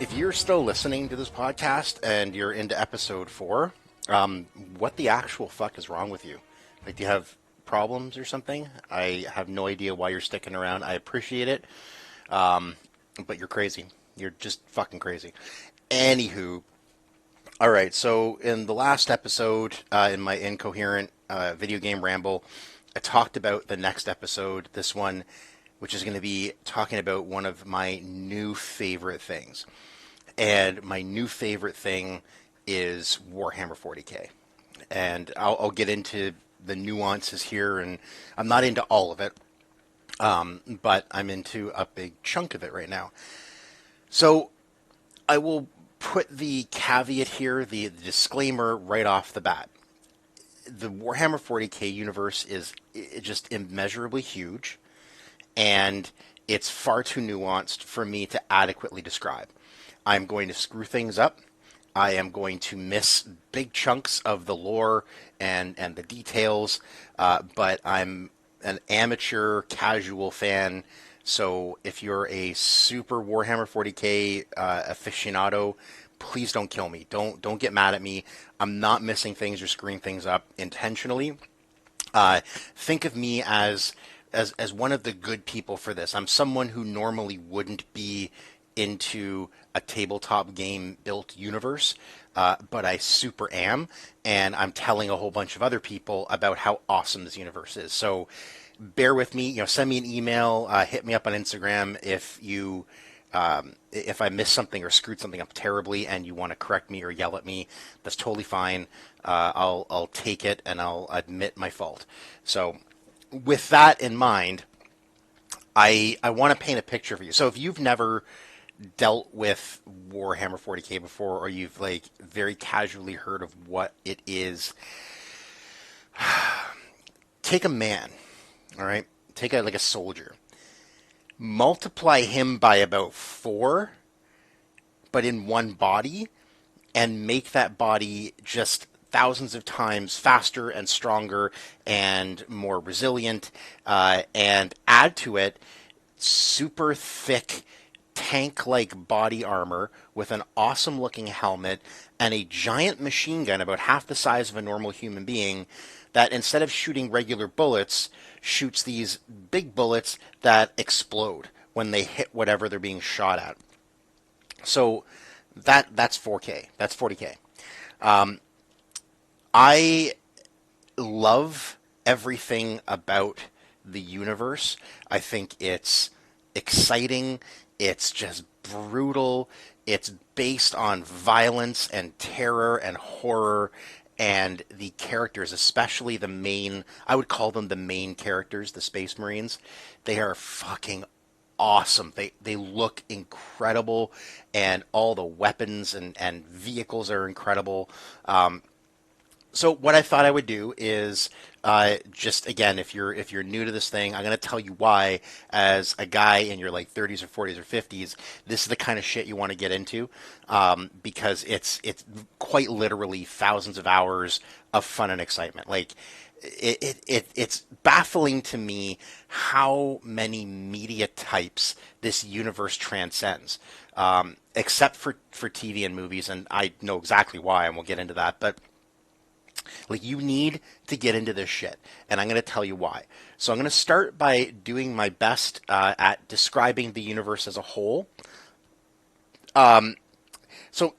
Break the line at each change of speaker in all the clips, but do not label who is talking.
If you're still listening to this podcast and you're into episode 4, what the actual fuck is wrong with you? Like, do you have problems or something? I have no idea why you're sticking around. I appreciate it, but you're crazy. You're just fucking crazy. Anywho, all right. So in the last episode, in my incoherent video game ramble, I talked about the next episode. This one, which is going to be talking about one of my new favorite things. And my new favorite thing is Warhammer 40k. And I'll get into the nuances here, and I'm not into all of it, but I'm into a big chunk of it right now. So I will put the caveat here, the disclaimer right off the bat. The Warhammer 40k universe is just immeasurably huge, and it's far too nuanced for me to adequately describe. I'm going to screw things up. I am going to miss big chunks of the lore and the details, but I'm an amateur casual fan. So if you're a super Warhammer 40k aficionado, please don't kill me. Don't get mad at me. I'm not missing things or screwing things up intentionally. Think of me as one of the good people for this. I'm someone who normally wouldn't be into a tabletop game built universe, but I super am, and I'm telling a whole bunch of other people about how awesome this universe is. So bear with me. Send me an email, hit me up on Instagram if I missed something or screwed something up terribly, and you want to correct me or yell at me. That's totally fine. I'll take it and I'll admit my fault. So with that in mind, I want to paint a picture for you. So if you've never dealt with Warhammer 40k before, or you've like very casually heard of what it is, take a man, all right? Take a soldier. Multiply him by about 4, but in one body, and make that body just thousands of times faster and stronger and more resilient, and add to it super thick tank-like body armor with an awesome-looking helmet and a giant machine gun about half the size of a normal human being that, instead of shooting regular bullets, shoots these big bullets that explode when they hit whatever they're being shot at. So that's 4K. That's 40K. I love everything about the universe. I think it's exciting. It's just brutal. It's based on violence and terror and horror, and the characters, especially the main, I would call them the main characters, the Space Marines. They are fucking awesome. They look incredible, and all the weapons and vehicles are incredible. So what I thought I would do is just, again, if you're new to this thing, I'm going to tell you why, as a guy in your like 30s or 40s or 50s, this is the kind of shit you want to get into, because it's quite literally thousands of hours of fun and excitement. Like it's baffling to me how many media types this universe transcends, except for TV and movies, and I know exactly why, and we'll get into that, but like, you need to get into this shit, and I'm going to tell you why. So I'm going to start by doing my best at describing the universe as a whole. So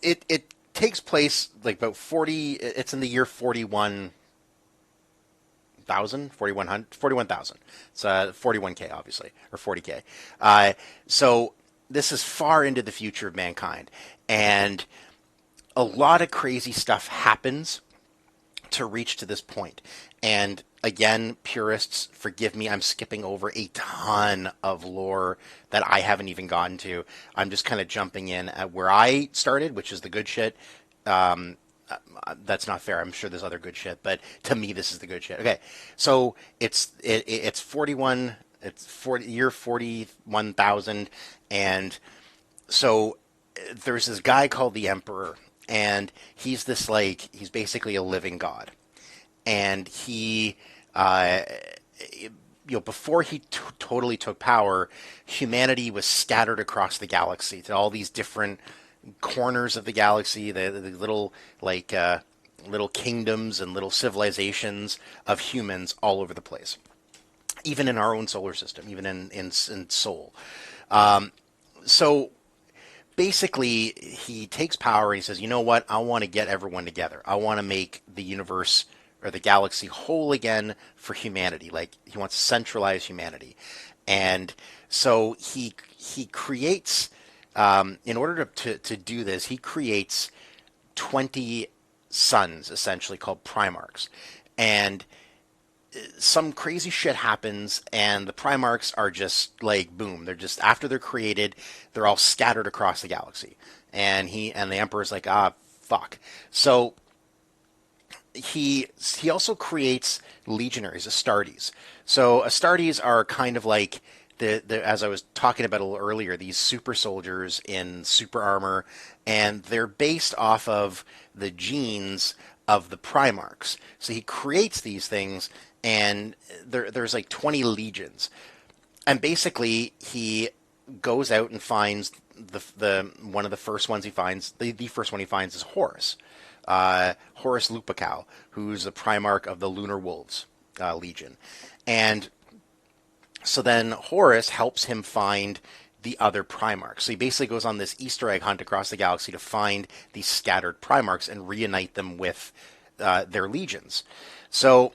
it takes place like about 40. It's in the year 41,000, 41,000. It's 41K, obviously, or 40K. So this is far into the future of mankind, and a lot of crazy stuff happens to reach to this point. And again, purists, forgive me, I'm skipping over a ton of lore that I haven't even gotten to. I'm just kind of jumping in at where I started, which is the good shit. That's not fair. I'm sure there's other good shit, but to me, this is the good shit. Okay, so it's 41. It's 40 year 41,000, and so there's this guy called the Emperor, and he's basically a living god, and he, before he totally took power, humanity was scattered across the galaxy to all these different corners of the galaxy, the little like little kingdoms and little civilizations of humans all over the place, even in our own solar system, even in Sol. So basically, he takes power and he says, you know what? I want to get everyone together. I want to make the universe or the galaxy whole again for humanity. Like, he wants to centralize humanity. And so he creates, in order to do this, he creates 20 suns, essentially, called Primarchs. And some crazy shit happens, and the Primarchs are just like boom. They're just, after they're created, they're all scattered across the galaxy. And the Emperor's like, fuck. So he also creates legionaries, Astartes. So Astartes are kind of like as I was talking about a little earlier, these super soldiers in super armor, and they're based off of the genes of the Primarchs. So he creates these things, and there's like 20 legions. And basically, he goes out and finds the one of the first ones he finds. The first one he finds is Horus. Horus Lupercal, who's the Primarch of the Lunar Wolves Legion. And so then Horus helps him find the other Primarchs. So he basically goes on this Easter egg hunt across the galaxy to find these scattered Primarchs and reunite them with their legions. So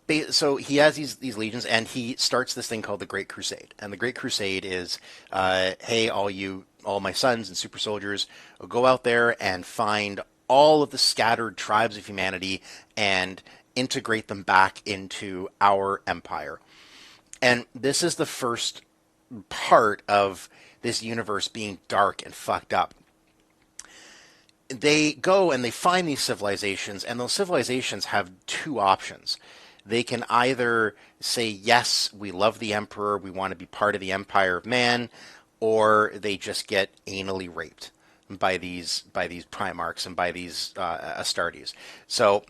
he has these legions, and he starts this thing called the Great Crusade. And the Great Crusade is, hey, all my sons and super soldiers, go out there and find all of the scattered tribes of humanity and integrate them back into our empire. And this is the first part of this universe being dark and fucked up. They go and they find these civilizations, and those civilizations have two options. They can either say, yes, we love the Emperor, we want to be part of the Empire of Man, or they just get anally raped by these Primarchs and by these Astartes. So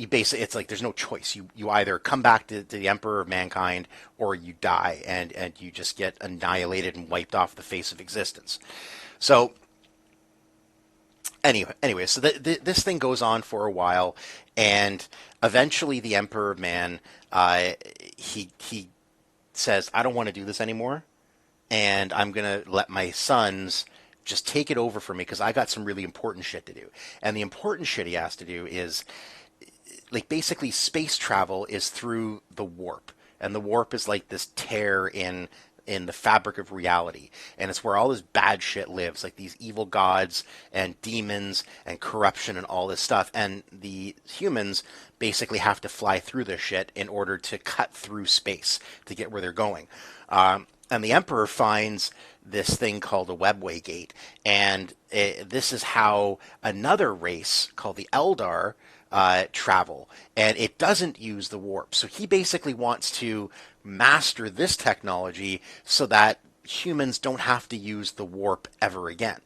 it's like there's no choice. You either come back to the Emperor of Mankind, or you die, and you just get annihilated and wiped off the face of existence. So anyway, so this thing goes on for a while, and eventually the Emperor of Man, he says, I don't want to do this anymore, and I'm going to let my sons just take it over for me, because I got some really important shit to do. And the important shit he has to do is, like, basically space travel is through the warp. And the warp is like this tear in the fabric of reality. And it's where all this bad shit lives, like these evil gods and demons and corruption and all this stuff. And the humans basically have to fly through this shit in order to cut through space to get where they're going. And the Emperor finds this thing called a webway gate. And this is how another race called the Eldar travel, and it doesn't use the warp. So he basically wants to master this technology so that humans don't have to use the warp ever again.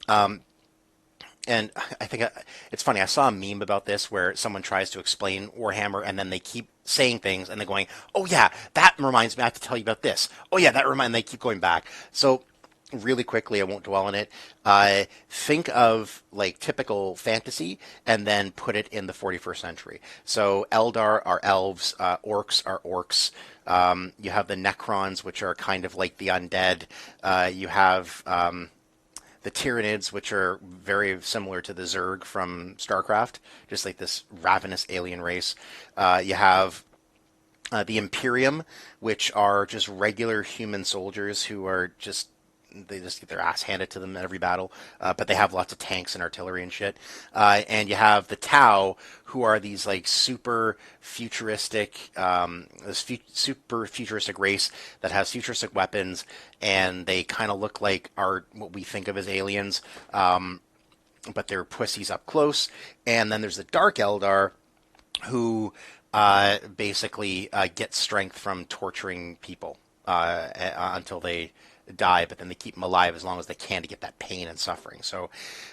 And I think it's funny. I saw a meme about this where someone tries to explain Warhammer, and then they keep saying things, and they're going, "Oh yeah, that reminds me. I have to tell you about this. Oh yeah, that reminds." And they keep going back. So really quickly, I won't dwell on it. Think of like typical fantasy, and then put it in the 41st century. So Eldar are elves, orcs are orcs. You have the Necrons, which are kind of like the undead. You have the Tyranids, which are very similar to the Zerg from StarCraft, just like this ravenous alien race. You have the Imperium, which are just regular human soldiers who are they just get their ass handed to them in every battle, but they have lots of tanks and artillery and shit. And you have the Tau, who are these like super futuristic race that has futuristic weapons, and they kind of look like what we think of as aliens, but they're pussies up close. And then there's the Dark Eldar, who basically get strength from torturing people until they die, but then they keep them alive as long as they can to get that pain and suffering. So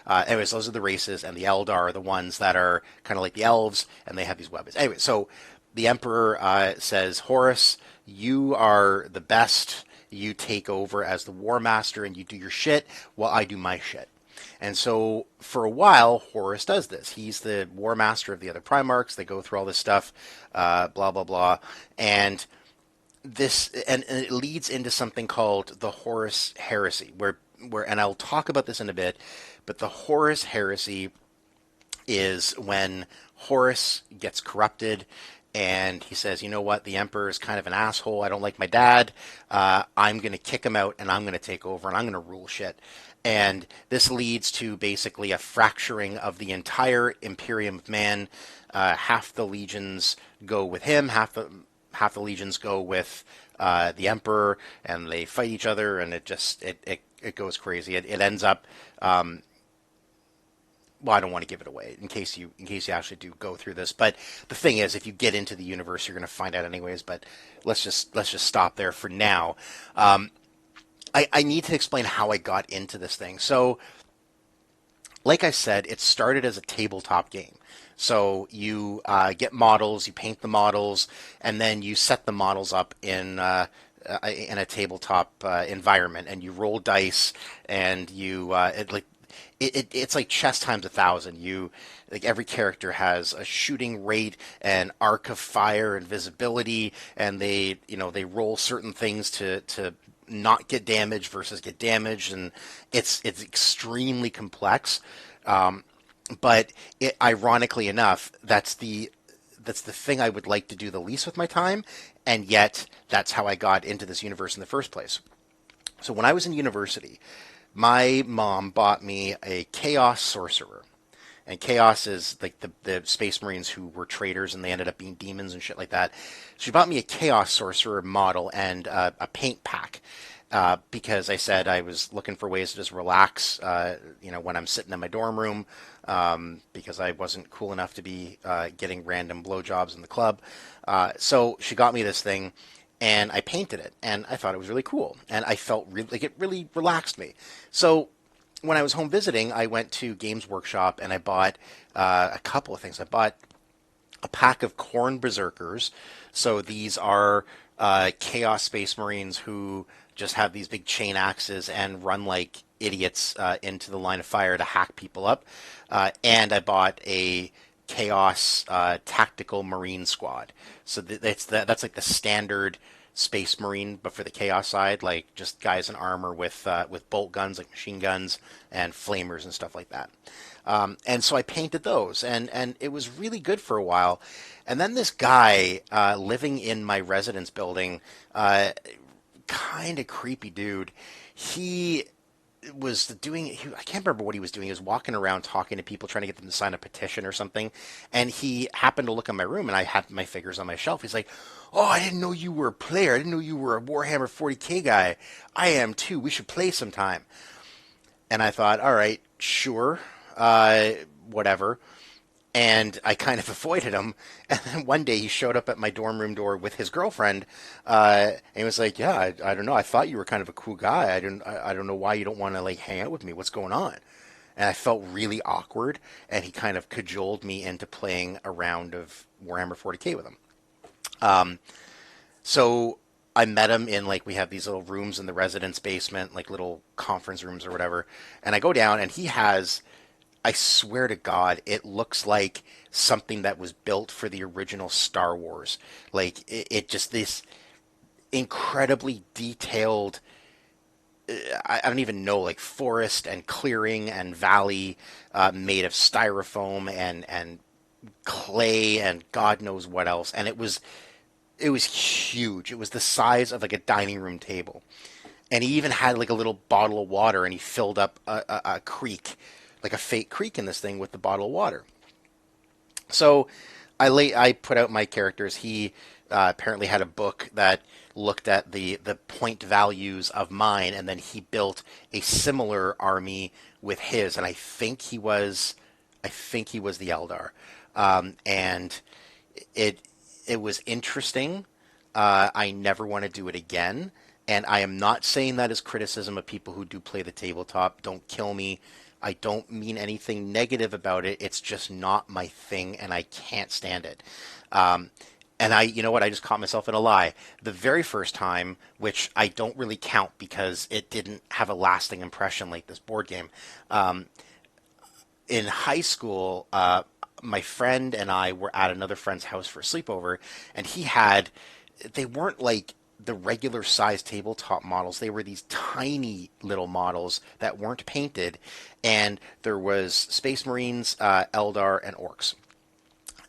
anyways, those are the races, and the Eldar are the ones that are kind of like the elves, and they have these weapons. Anyway, so the Emperor says, Horus, you are the best, you take over as the War Master and you do your shit while I do my shit. And so for a while, Horus does this. He's the War Master of the other Primarchs. They go through all this stuff, blah, blah, blah. And and it leads into something called the Horus Heresy, and I'll talk about this in a bit, but the Horus Heresy is when Horus gets corrupted and he says, you know what, the Emperor is kind of an asshole. I don't like my dad. I'm going to kick him out and I'm going to take over and I'm going to rule shit. And this leads to basically a fracturing of the entire Imperium of Man. Half the legions go with him, half the legions go with the Emperor, and they fight each other, and it goes crazy. It ends up. Well, I don't want to give it away in case you actually do go through this. But the thing is, if you get into the universe, you're going to find out anyways. But let's just stop there for now. I need to explain how I got into this thing. So, like I said, it started as a tabletop game. So you get models, you paint the models, and then you set the models up in a tabletop environment, and you roll dice, and it's like chess times 1,000. Like every character has a shooting rate, and arc of fire, and visibility, and they roll certain things to not get damaged versus get damaged, and it's extremely complex. But ironically enough, that's the thing I would like to do the least with my time, and yet that's how I got into this universe in the first place. So when I was in university, my mom bought me a Chaos Sorcerer. And Chaos is like the Space Marines who were traitors and they ended up being demons and shit like that. She bought me a Chaos Sorcerer model and a paint pack. Because I said I was looking for ways to just relax, when I'm sitting in my dorm room, because I wasn't cool enough to be getting random blowjobs in the club. So she got me this thing, and I painted it, and I thought it was really cool, and I felt like it really relaxed me. So when I was home visiting, I went to Games Workshop, and I bought a couple of things. I bought a pack of Khorne Berserkers. So these are Chaos Space Marines who just have these big chain axes and run like idiots into the line of fire to hack people up. And I bought a Chaos Tactical Marine Squad. So that's like the standard Space Marine, but for the Chaos side, like just guys in armor with bolt guns, like machine guns and flamers and stuff like that. And so I painted those, and it was really good for a while. And then this guy living in my residence building, kind of creepy dude, he was I can't remember what he was doing. He was walking around talking to people, trying to get them to sign a petition or something. And he happened to look in my room, and I had my figures on my shelf. He's like, "Oh, I didn't know you were a player. I didn't know you were a Warhammer 40K guy. I am too. We should play sometime." And I thought, all right, sure, whatever. And I kind of avoided him. And then one day he showed up at my dorm room door with his girlfriend, and he was like, "Yeah, I don't know. I thought you were kind of a cool guy. I don't know why you don't want to like hang out with me. What's going on?" And I felt really awkward. And he kind of cajoled me into playing a round of Warhammer 40K with him. So I met him in we have these little rooms in the residence basement, like little conference rooms or whatever. And I go down, and he has. I swear to God, it looks like something that was built for the original Star Wars. Like, it just, this incredibly detailed, I don't even know, like forest and clearing and valley made of styrofoam and clay and God knows what else. And it was huge. It was the size of like a dining room table. And he even had like a little bottle of water, and he filled up a creek, like a fake creek in this thing with the bottle of water. So I put out my characters. He apparently had a book that looked at the point values of mine, and then he built a similar army with his. And I think he was the Eldar. And it was interesting. I never want to do it again. And I am not saying that as criticism of people who do play the tabletop. Don't kill me. I don't mean anything negative about it. It's just not my thing, and I can't stand it. And And you know what? I just caught myself in a lie. The very first time, which I don't really count because it didn't have a lasting impression like this board game. In high school, my friend and I were at another friend's house for a sleepover, and they weren't like the regular size tabletop models. They were these tiny little models that weren't painted, and there was Space Marines, Eldar, and Orcs.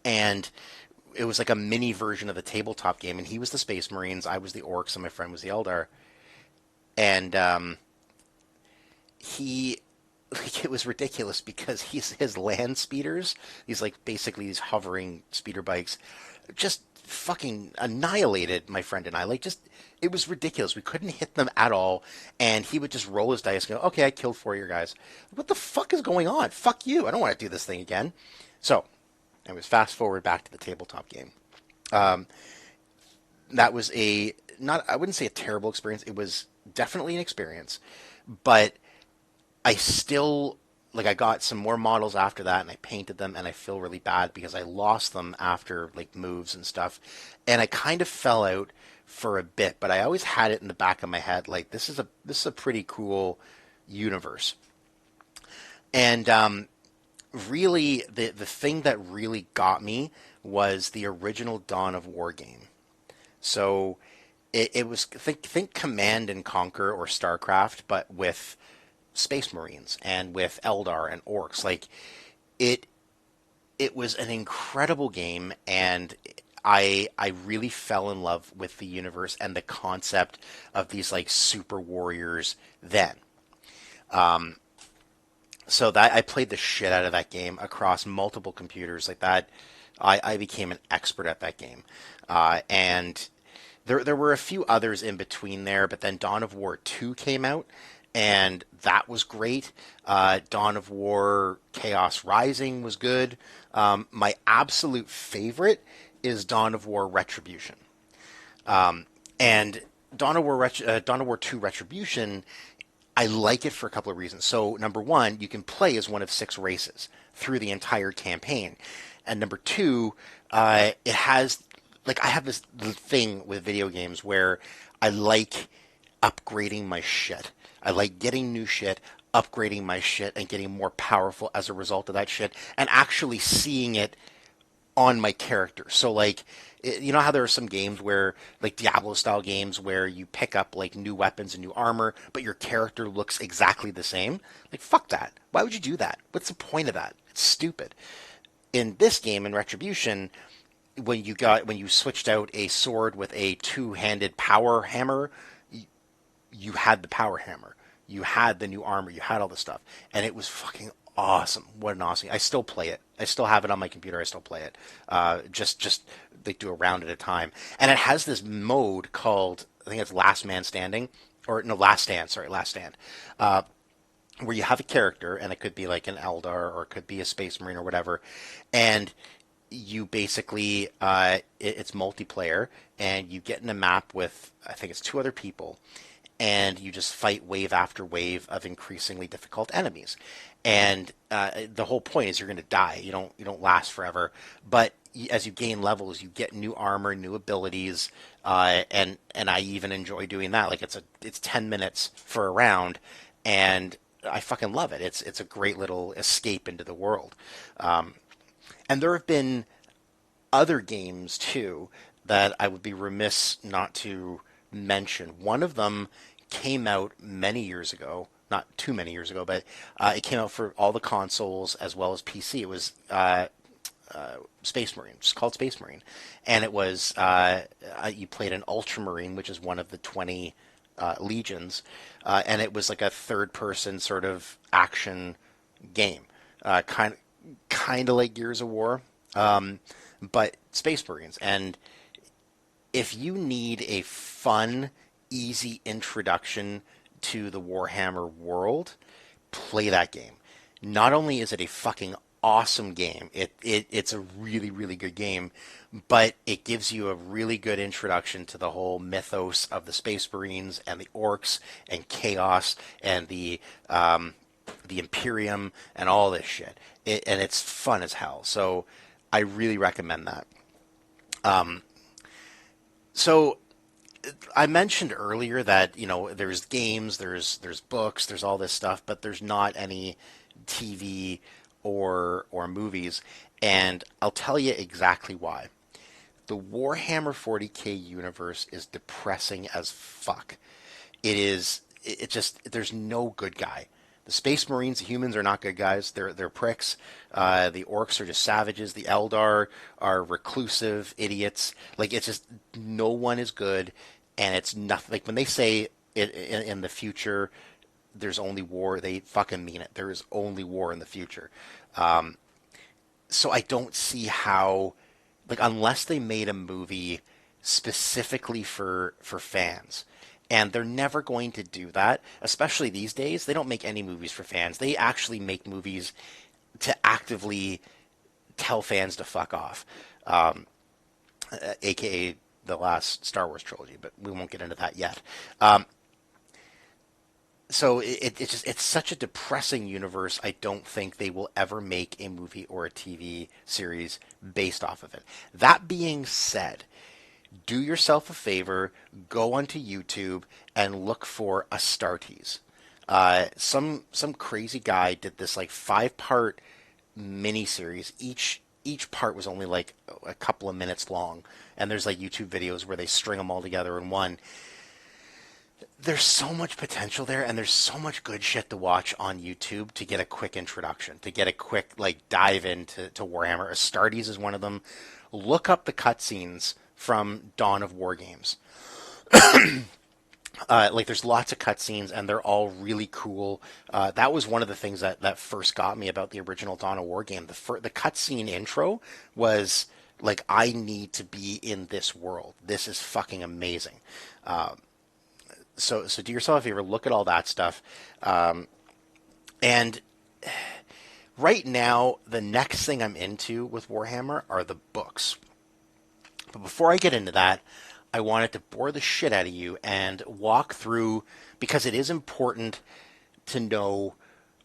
And it was like a mini version of the tabletop game, and he was the Space Marines, I was the Orcs, and my friend was the Eldar. And he like it was ridiculous because his land speeders, these like basically these hovering speeder bikes, just fucking annihilated my friend and I. Like just it was ridiculous. We couldn't hit them at all, and he would just roll his dice and go, "Okay, I killed four of your guys." What the fuck is going on? Fuck you! I don't want to do this thing again. So, I was fast forward back to the tabletop game. Um, that was a not I wouldn't say a terrible experience. It was definitely an experience, but I still like I got some more models after that and I painted them and I feel really bad because I lost them after like moves and stuff. And I kind of fell out for a bit, but I always had it in the back of my head like this is a pretty cool universe. And really the thing that really got me was the original Dawn of War game. So it was think Command and Conquer or StarCraft, but with Space Marines and with Eldar and Orcs. Like it it was an incredible game, and I really fell in love with the universe and the concept of these like super warriors then. So that I played the shit out of that game across multiple computers like that. I became an expert at that game, and there were a few others in between there, but then Dawn of War 2 came out, and that was great. Dawn of War Chaos Rising was good. My absolute favorite is Dawn of War Retribution. And Dawn of War 2 Retribution, I like it for a couple of reasons. So, number one, you can play as one of 6 races through the entire campaign. And number two, it has, like, I have this thing with video games where I like upgrading my shit. I like getting new shit, upgrading my shit, and getting more powerful as a result of that shit, and actually seeing it on my character. So like, you know how there are some games where, like Diablo style games, where you pick up like new weapons and new armor, but your character looks exactly the same? Like, fuck that. Why would you do that? What's the point of that? It's stupid. In this game, in Retribution, when you switched out a sword with a two-handed power hammer, you had the power hammer. You had the new armor. You had all this stuff. And it was fucking awesome. What an awesome. I still play it. I still have it on my computer. I still play it. Just they do a round at a time. And it has this mode called, I think it's Last Man Standing. Or, no, Last Stand. Sorry, Last Stand. Where you have a character, and it could be like an Eldar, or it could be a Space Marine, or whatever. And you basically, it's multiplayer, and you get in a map with, I think it's 2 other people, and you just fight wave after wave of increasingly difficult enemies. And the whole point is you're going to die. You don't last forever. But as you gain levels, you get new armor, new abilities, and I even enjoy doing that. Like it's 10 minutes for a round, and I fucking love it. It's a great little escape into the world. And there have been other games too that I would be remiss not to mention. One of them came out many years ago, not too many years ago, but it came out for all the consoles as well as PC. It was Space Marine, just called Space Marine, and it was you played an Ultramarine, which is one of the 20 legions, and it was like a third-person sort of action game, kind of like Gears of War, but Space Marines. And if you need a fun, easy introduction to the Warhammer world, play that game. Not only is it a fucking awesome game, it's a really, really good game, but it gives you a really good introduction to the whole mythos of the Space Marines and the Orcs and Chaos and the Imperium and all this shit. And it's fun as hell. So I really recommend that. So I mentioned earlier that there's games, there's books, there's all this stuff, but there's not any TV or movies, and I'll tell you exactly why. The Warhammer 40K universe is depressing as fuck. It is. It just there's no good guy. The Space Marines, the humans are not good guys. They're pricks. The orcs are just savages. The Eldar are reclusive idiots. Like it's just no one is good, and it's nothing. Like when they say in the future, there's only war. They fucking mean it. There is only war in the future. So I don't see how, like, unless they made a movie specifically for fans, and they're never going to do that, especially these days. They don't make any movies for fans. They actually make movies to actively tell fans to fuck off, aka the last Star Wars trilogy. But we won't get into that yet. So it's such a depressing universe. I don't think they will ever make a movie or a TV series based off of it. That being said, do yourself a favor, go onto YouTube and look for Astartes. Some crazy guy did this like 5-part miniseries. Each part was only like a couple of minutes long, and there's like YouTube videos where they string them all together in one. There's so much potential there, and there's so much good shit to watch on YouTube to get a quick introduction, to get a quick like dive into Warhammer. Astartes is one of them. Look up the cutscenes from Dawn of War games. Like there's lots of cutscenes, and they're all really cool. That was one of the things that first got me about the original Dawn of War game. The cutscene intro was like, I need to be in this world. This is fucking amazing. So do yourself a favor, look at all that stuff. And right now, the next thing I'm into with Warhammer are the books. But before I get into that, I wanted to bore the shit out of you and walk through, because it is important to know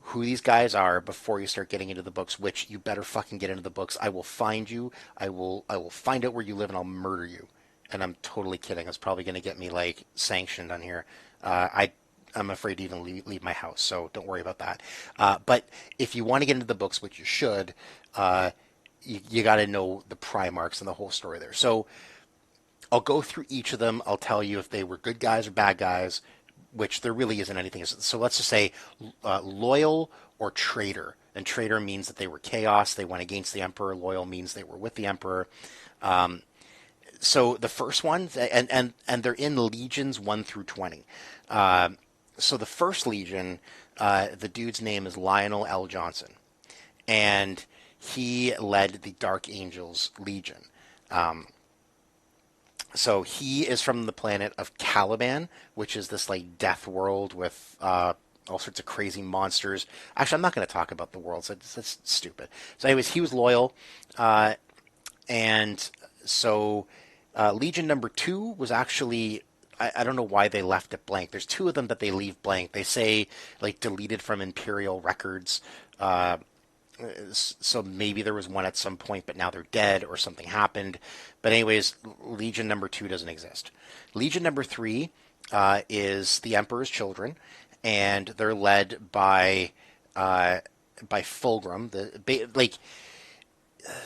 who these guys are before you start getting into the books, which you better fucking get into the books. I will find you. I will find out where you live and I'll murder you. And I'm totally kidding. It's probably going to get me like sanctioned on here. I'm afraid to even leave my house, so don't worry about that. But if you want to get into the books, which you should, you got to know the Primarchs and the whole story there. So I'll go through each of them. I'll tell you if they were good guys or bad guys, which there really isn't anything. So let's just say loyal or traitor. And traitor means that they were chaos. They went against the Emperor. Loyal means they were with the Emperor. So the first one, and they're in legions 1 through 20. So the first legion, the dude's name is Lionel L. Johnson, and he led the Dark Angels Legion. So he is from the planet of Caliban, which is this like death world with all sorts of crazy monsters. Actually, I'm not going to talk about the worlds. That's stupid. So anyways, he was loyal, and so Legion number 2 was actually, I don't know why they left it blank. There's 2 of them that they leave blank. They say like deleted from Imperial records. So maybe there was one at some point, but now they're dead or something happened. But anyways, Legion number 2 doesn't exist. Legion number 3 is the Emperor's Children, and they're led by Fulgrim.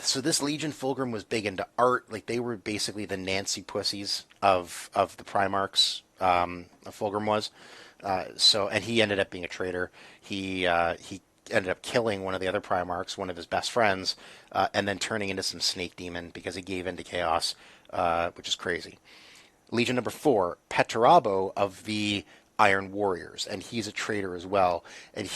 So this Legion, Fulgrim was big into art. Like they were basically the Nancy pussies of the Primarchs. Fulgrim was. And he ended up being a traitor. He ended up killing one of the other Primarchs, one of his best friends, and then turning into some snake demon because he gave in to chaos, which is crazy. Legion number 4, Petarabo of the Iron Warriors, and he's a traitor as well. And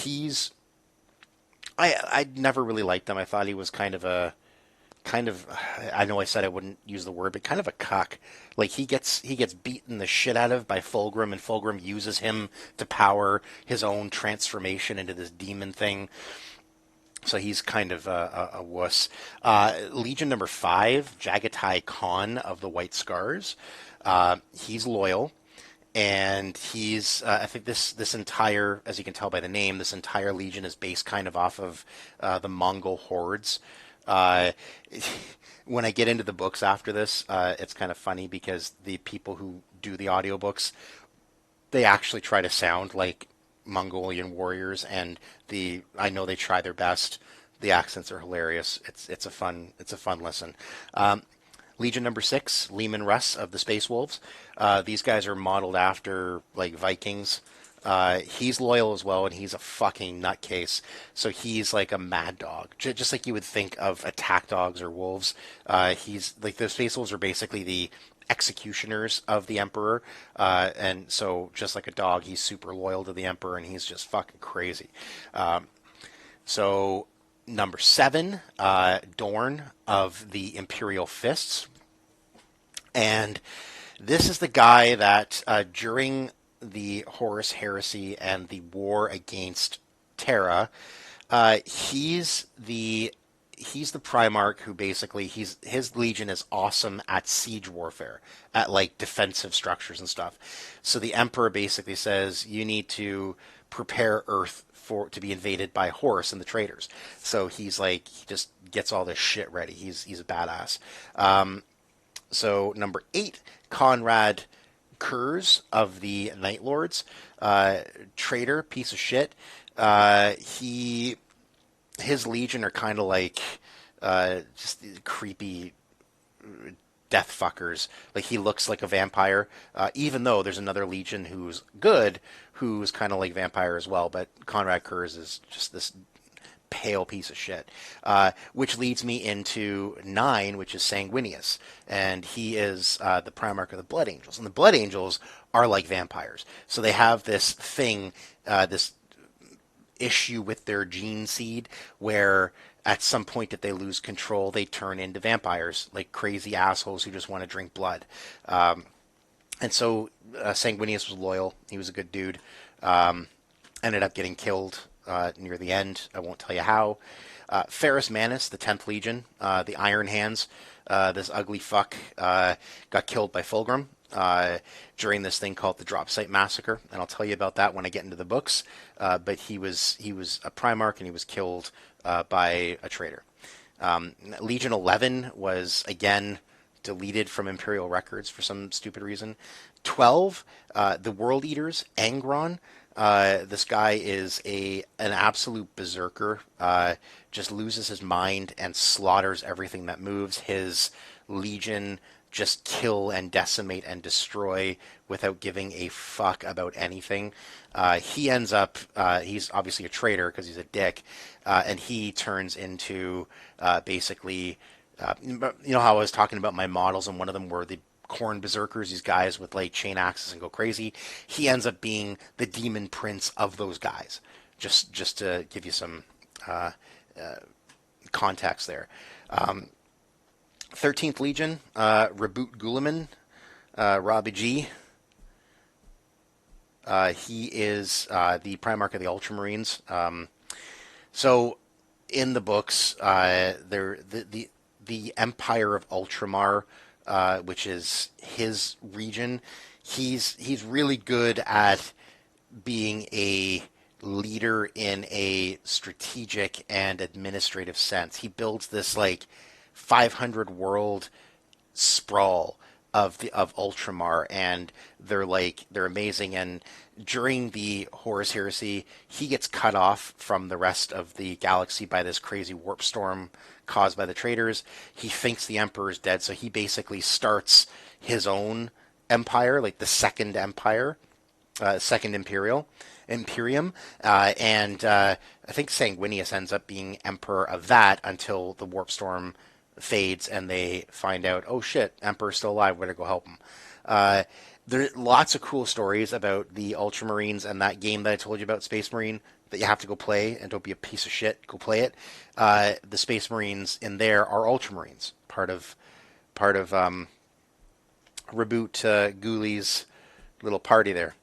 I never really liked him. I thought he was kind of, I know I said I wouldn't use the word, but kind of a cuck. Like he gets beaten the shit out of by Fulgrim, and Fulgrim uses him to power his own transformation into this demon thing. So he's kind of a wuss. Legion number 5, Jagatai Khan of the White Scars. He's loyal. And he's, I think this entire, as you can tell by the name, this entire legion is based kind of off of the Mongol hordes. Uh, when I get into the books after this, it's kind of funny because the people who do the audiobooks, they actually try to sound like Mongolian warriors, and I know they try their best. The accents are hilarious. It's a fun listen. Legion number 6, Leman Russ of the Space Wolves. These guys are modeled after like Vikings. He's loyal as well, and he's a fucking nutcase. So he's like a mad dog, just like you would think of attack dogs or wolves. He's like the Space Wolves are basically the executioners of the Emperor, and so just like a dog, he's super loyal to the Emperor, and he's just fucking crazy. So number 7, Dorn of the Imperial Fists. And this is the guy that during the Horus Heresy and the war against Terra, he's the Primarch who basically his legion is awesome at siege warfare, at like defensive structures and stuff. So the Emperor basically says you need to prepare Earth to be invaded by Horus and the traitors. So he's like he just gets all this shit ready. He's a badass. So number 8, Conrad Kurz of the Night Lords, traitor, piece of shit. His legion are kind of like just creepy death fuckers. Like he looks like a vampire, even though there's another legion who's good, who's kind of like vampire as well. But Conrad Kurz is just this pale piece of shit, which leads me into 9, which is Sanguinius, and he is the Primarch of the Blood Angels, and the Blood Angels are like vampires, so they have this thing, this issue with their gene seed, where at some point if they lose control, they turn into vampires, like crazy assholes who just want to drink blood. And so Sanguinius was loyal. He was a good dude. Ended up getting killed near the end. I won't tell you how. Ferrus Manus, the 10th Legion, the Iron Hands, this ugly fuck, got killed by Fulgrim during this thing called the Drop Site Massacre, and I'll tell you about that when I get into the books. But he was a Primarch, and he was killed by a traitor. Legion 11 was again deleted from Imperial records for some stupid reason. 12, the World Eaters, Angron. This guy is an absolute berserker. Just loses his mind and slaughters everything that moves. His legion just kill and decimate and destroy without giving a fuck about anything. He ends up, he's obviously a traitor because he's a dick, and he turns into basically, you know how I was talking about my models, and one of them were the corn berserkers, these guys with like chain axes and go crazy. He ends up being the demon prince of those guys. Just to give you some context there. 13th Legion, Reboot Guliman, Robbie G. He is the Primarch of the Ultramarines. So in the books, the Empire of Ultramar, which is his region, he's really good at being a leader in a strategic and administrative sense. He builds this like 500 world sprawl of Ultramar, and they're amazing. And during the Horus Heresy, he gets cut off from the rest of the galaxy by this crazy warp storm caused by the traitors. He thinks the Emperor is dead, so he basically starts his own empire, like the Second Empire, Second Imperium, and I think Sanguinius ends up being emperor of that until the warp storm fades and they find out, oh shit, Emperor's still alive, we better go help him. There are lots of cool stories about the Ultramarines and that game that I told you about, Space Marine, that you have to go play, and don't be a piece of shit, go play it. The Space Marines in there are Ultramarines, part of Reboot Ghouli's little party there.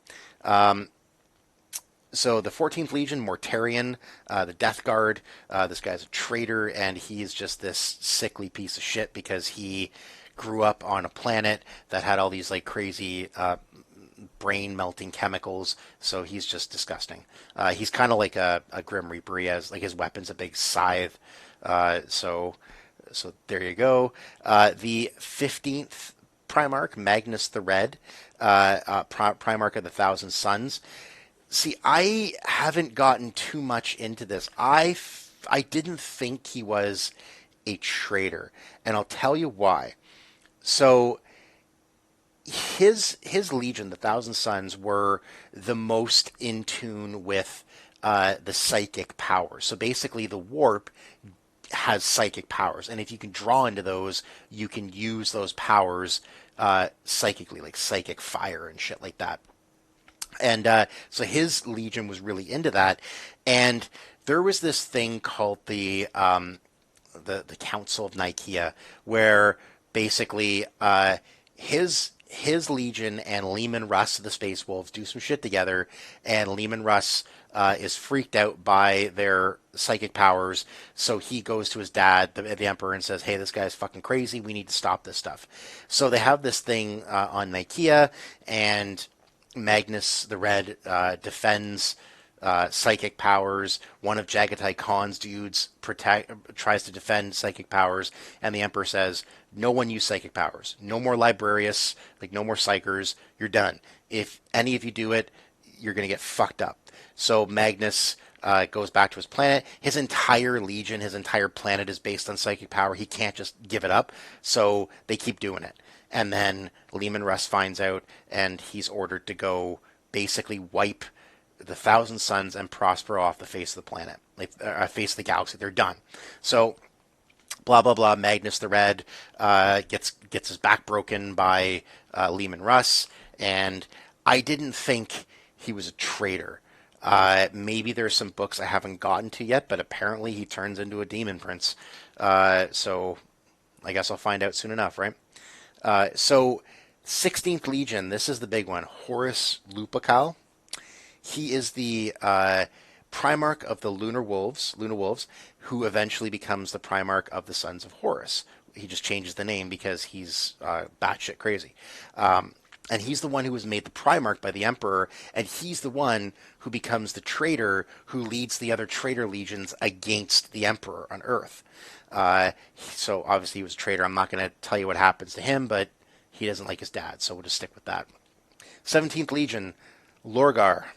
So the 14th Legion, Mortarion, the Death Guard, this guy's a traitor, and he's just this sickly piece of shit because he grew up on a planet that had all these like crazy brain-melting chemicals, so he's just disgusting. He's kind of like a Grim Reaper. He has like his weapon's a big scythe. So there you go. The 15th Primarch, Magnus the Red, Primarch of the Thousand Suns. See, I haven't gotten too much into this. I didn't think he was a traitor, and I'll tell you why. So his legion, the Thousand Sons, were the most in tune with the psychic power. So basically, the warp has psychic powers, and if you can draw into those, you can use those powers psychically, like psychic fire and shit like that. And so his legion was really into that, and there was this thing called the Council of Nicaea, where basically his legion and Leman Russ, the Space Wolves, do some shit together, and Leman Russ is freaked out by their psychic powers, so he goes to his dad, the Emperor, and says, "Hey, this guy's fucking crazy. We need to stop this stuff." So they have this thing on Nicaea, and Magnus the Red defends psychic powers. One of Jagatai Khan's dudes tries to defend psychic powers, and the Emperor says, "No one use psychic powers. No more Librarius, like no more psychers. You're done. If any of you do it, you're going to get fucked up." So Magnus goes back to his planet. His entire legion, his entire planet is based on psychic power. He can't just give it up, so they keep doing it. And then Leman Russ finds out, and he's ordered to go basically wipe the Thousand Suns and Prospero off the face of the planet, like face of the galaxy. They're done. So, blah blah blah. Magnus the Red gets his back broken by Leman Russ, and I didn't think he was a traitor. Maybe there's some books I haven't gotten to yet, but apparently he turns into a demon prince. So I guess I'll find out soon enough, right? So 16th Legion, this is the big one. Horus Lupercal. He is the Primarch of the Luna Wolves, who eventually becomes the Primarch of the Sons of Horus. He just changes the name because he's batshit crazy. And he's the one who was made the Primarch by the Emperor, and he's the one who becomes the traitor who leads the other traitor legions against the Emperor on Earth. So obviously he was a traitor. I'm not going to tell you what happens to him, but he doesn't like his dad, so we'll just stick with that. 17th Legion, Lorgar.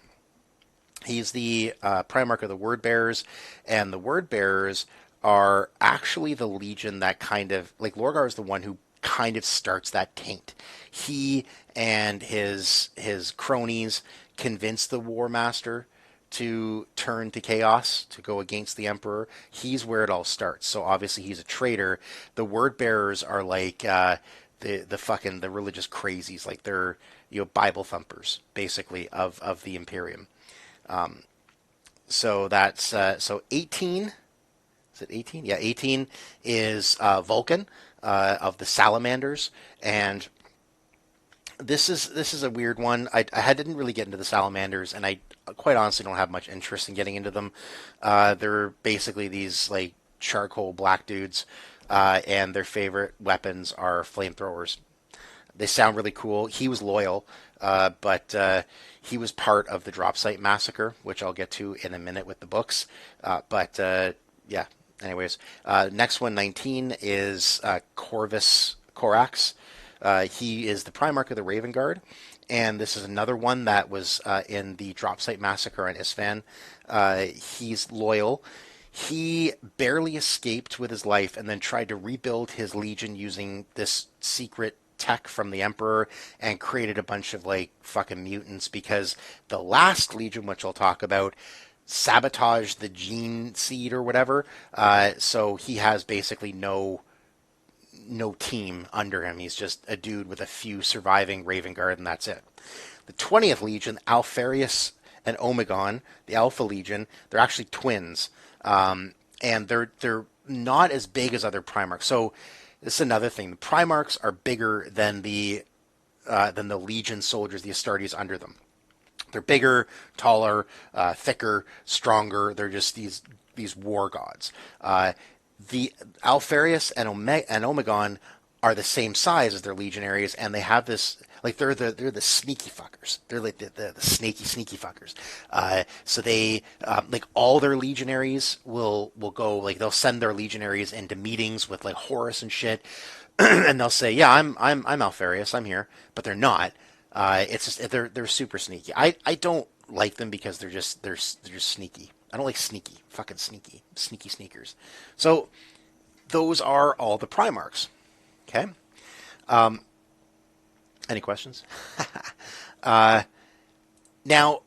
He's the Primarch of the Word Bearers, and the Word Bearers are actually the legion that kind of, like, Lorgar is the one who kind of starts that taint. He and his cronies convince the War Master to turn to chaos, to go against the Emperor. He's where it all starts. So obviously he's a traitor. The Word Bearers are like the religious crazies, like they're Bible thumpers basically of the Imperium. So that's so 18. Is it 18? Yeah, 18 is Vulcan of the Salamanders, and this is a weird one. I didn't really get into the Salamanders, and I quite honestly don't have much interest in getting into them. They're basically these like charcoal black dudes, and their favorite weapons are flamethrowers. They sound really cool. He was loyal, but he was part of the drop site massacre, which I'll get to in a minute with the books. Yeah. Anyways, next one, 19, is Corvus Corax. He is the Primarch of the Raven Guard, and this is another one that was in the drop site massacre on Isfahan. He's loyal. He barely escaped with his life and then tried to rebuild his legion using this secret tech from the Emperor and created a bunch of like fucking mutants, because the last legion, which I'll talk about, sabotaged the gene seed or whatever. So he has basically no team under him. He's just a dude with a few surviving Raven Guard, and that's it. The 20th Legion, Alfarius and Omegon, the Alpha Legion, they're actually twins, and they're not as big as other Primarchs. So this is another thing. The Primarchs are bigger than the Legion soldiers, the Astartes under them. They're bigger, taller, thicker, stronger. They're just these war gods. The Alfarius and Omegon are the same size as their legionaries, and they have this like they're the sneaky fuckers. They're like the sneaky fuckers. So they like all their legionaries will go like they'll send their legionaries into meetings with like Horus and shit, and they'll say, "Yeah, I'm Alfarius, I'm here," but they're not. It's just they're super sneaky. I don't like them because they're just sneaky. I don't like sneaky, fucking sneaky sneakers. So those are all the Primarchs. Okay. Any questions? Now,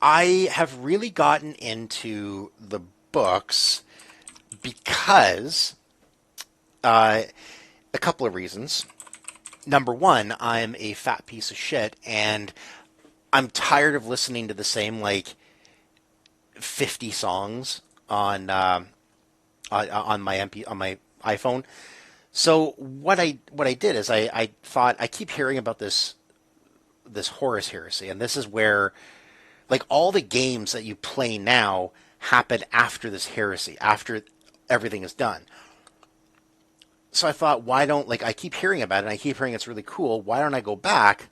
I have really gotten into the books because a couple of reasons. Number one, I'm a fat piece of shit, and I'm tired of listening to the same like 50 songs on my on my iPhone. So what I did is I thought I keep hearing about this Horus Heresy, and this is where like all the games that you play now happen after this heresy, after everything is done. So I thought, why don't like I keep hearing about it, and I keep hearing it's really cool. Why don't I go back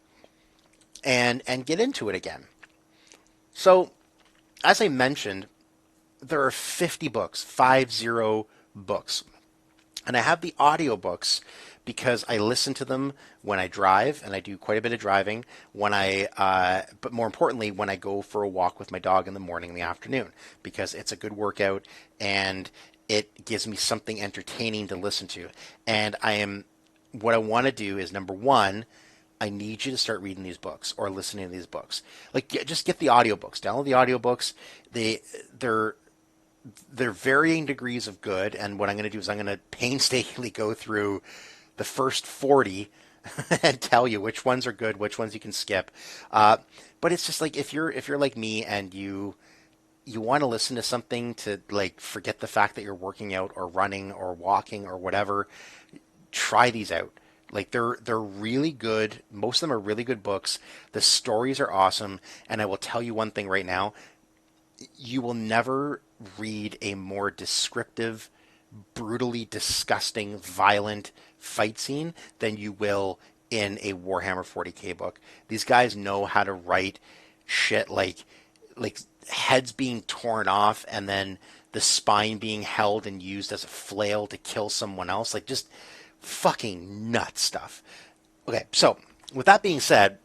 and get into it again? So as I mentioned, there are 50 books, 50 books. And I have the audiobooks because I listen to them when I drive, and I do quite a bit of driving but more importantly, when I go for a walk with my dog in the morning and the afternoon, because it's a good workout and it gives me something entertaining to listen to. And what I want to do is number one, I need you to start reading these books or listening to these books. Like, just get the audiobooks. Download the audiobooks. They're varying degrees of good, and what I'm going to do is I'm going to painstakingly go through the first 40 and tell you which ones are good, which ones you can skip. But it's just like if you're like me and you want to listen to something to like forget the fact that you're working out or running or walking or whatever, try these out. Like they're really good. Most of them are really good books. The stories are awesome, and I will tell you one thing right now. You will never read a more descriptive, brutally disgusting, violent fight scene than you will in a Warhammer 40K book. These guys know how to write shit like heads being torn off and then the spine being held and used as a flail to kill someone else. Like just fucking nut stuff. Okay, so with that being said,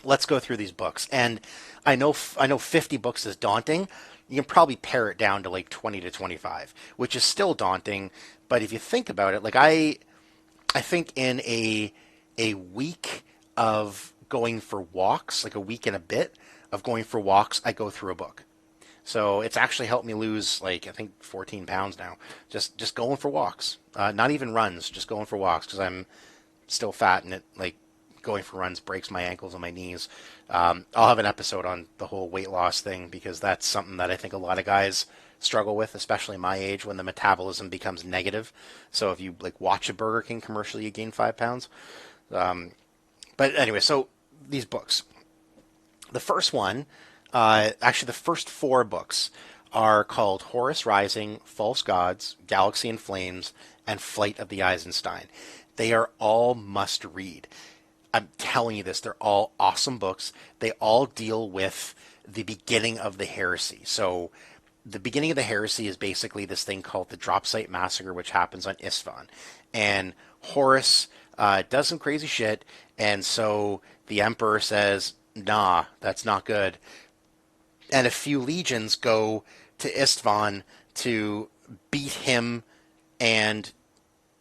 let's go through these books. And I know 50 books is daunting. You can probably pare it down to like 20 to 25, which is still daunting. But if you think about it, like I think in a week of going for walks, like a week and a bit of going for walks, I go through a book. So it's actually helped me lose like I think 14 pounds now. Just going for walks, not even runs, just going for walks because I'm still fat and it like going for runs breaks my ankles and my knees. I'll have an episode on the whole weight loss thing because that's something that I think a lot of guys struggle with, especially my age when the metabolism becomes negative. So if you like watch a Burger King commercial, you gain 5 pounds. But anyway, so these books. The first one, actually the first 4 books are called Horus Rising, False Gods, Galaxy in Flames, and Flight of the Eisenstein. They are all must read. I'm telling you this, they're all awesome books. They all deal with the beginning of the heresy. So the beginning of the heresy is basically this thing called the Drop Site Massacre, which happens on Isfahan. And Horus does some crazy shit, and so the Emperor says, nah, that's not good. And a few legions go to Istvan to beat him and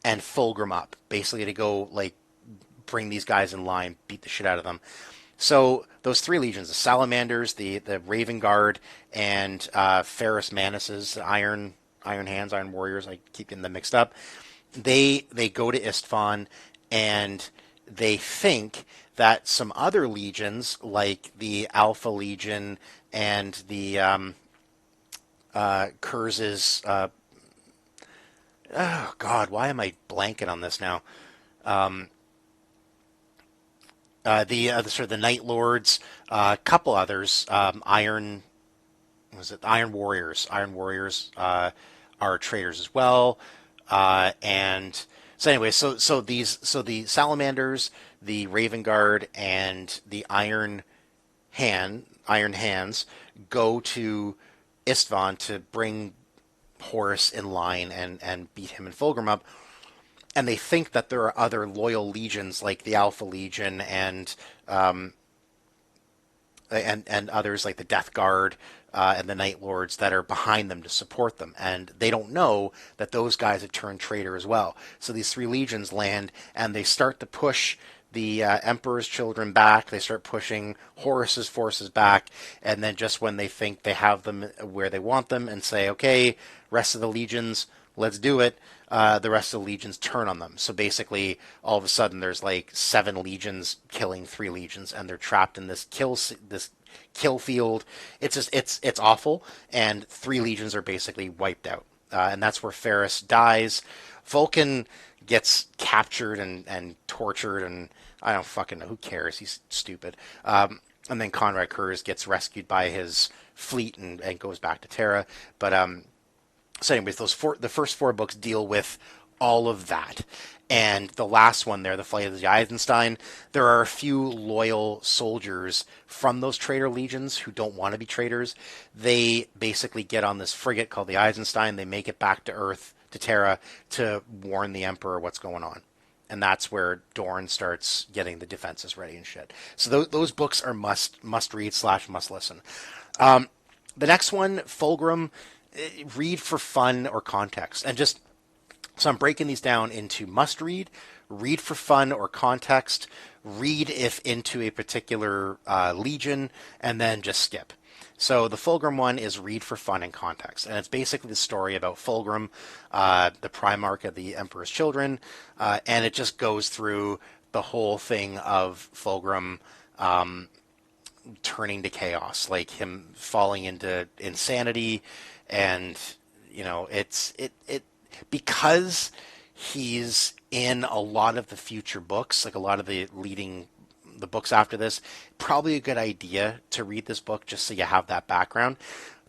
Fulgrim up, basically to go like bring these guys in line, beat the shit out of them. So those 3 legions, the Salamanders, the Raven Guard, and Ferrus Manuses, Iron Hands, Iron Warriors, I keep getting them mixed up, they go to Istvan, and they think that some other legions, like the Alpha Legion and the Kurz's, oh God, why am I blanking on this now? The Night Lords, a couple others, Iron Warriors. Iron Warriors are traitors as well, and So anyway, so the salamanders, the Raven Guard, and the Iron Hands go to Istvan to bring Horus in line and beat him and Fulgrim up. And they think that there are other loyal legions like the Alpha Legion and others like the Death Guard and the Night Lords that are behind them to support them. And they don't know that those guys have turned traitor as well. So these three legions land and they start to push the Emperor's children back. They start pushing Horus's forces back. And then just when they think they have them where they want them and say, okay, rest of the legions, let's do it. The rest of the legions turn on them. So basically, all of a sudden, there's like 7 legions killing 3 legions, and they're trapped in this kill field. It's just it's awful, and 3 legions are basically wiped out, and that's where Ferris dies. Vulcan gets captured and tortured, and I don't fucking know. Who cares? He's stupid. And then Conrad Kurz gets rescued by his fleet and goes back to Terra, but so anyways, the first 4 books deal with all of that. And the last one there, The Flight of the Eisenstein, there are a few loyal soldiers from those traitor legions who don't want to be traitors. They basically get on this frigate called the Eisenstein. They make it back to Earth, to Terra, to warn the Emperor what's going on. And that's where Dorn starts getting the defenses ready and shit. So those books are must read / must listen. The next one, Fulgrim, read for fun or context. And just, so I'm breaking these down into must read for fun or context, read if into a particular legion, and then just skip. So the Fulgrim one is read for fun and context. And it's basically the story about Fulgrim, the Primarch of the Emperor's Children, and it just goes through the whole thing of Fulgrim turning to chaos, like him falling into insanity. And it's because he's in a lot of the future books, like a lot of the books after this, probably a good idea to read this book just so you have that background.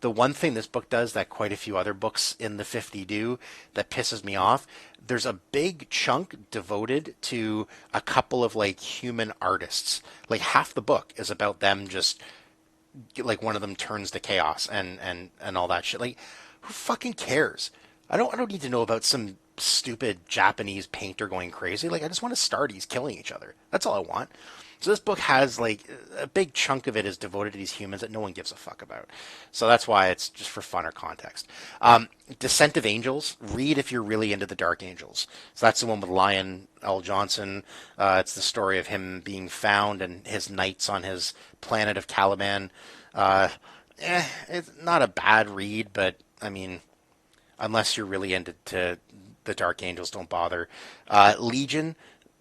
The one thing this book does that quite a few other books in the 50 do that pisses me off, there's a big chunk devoted to a couple of like human artists. Like half the book is about them just, like one of them turns to chaos and all that shit. Like, who fucking cares? I don't need to know about some stupid Japanese painter going crazy. Like, I just want Astartes killing each other. That's all I want. So this book has like a big chunk of it is devoted to these humans that no one gives a fuck about. So that's why it's just for fun or context. Descent of Angels, read if you're really into the Dark Angels. So that's the one with Lyon L. Johnson. It's the story of him being found and his knights on his planet of Caliban. It's not a bad read, but I mean, unless you're really into the Dark Angels, don't bother. Legion,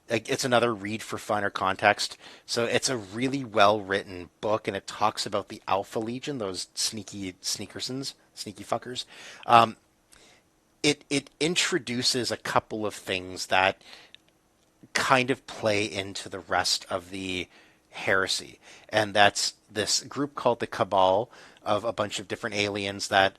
it's another read for fun or context. So it's a really well-written book, and it talks about the Alpha Legion, those sneaky fuckers. It introduces a couple of things that kind of play into the rest of the heresy, and that's this group called the Cabal of a bunch of different aliens that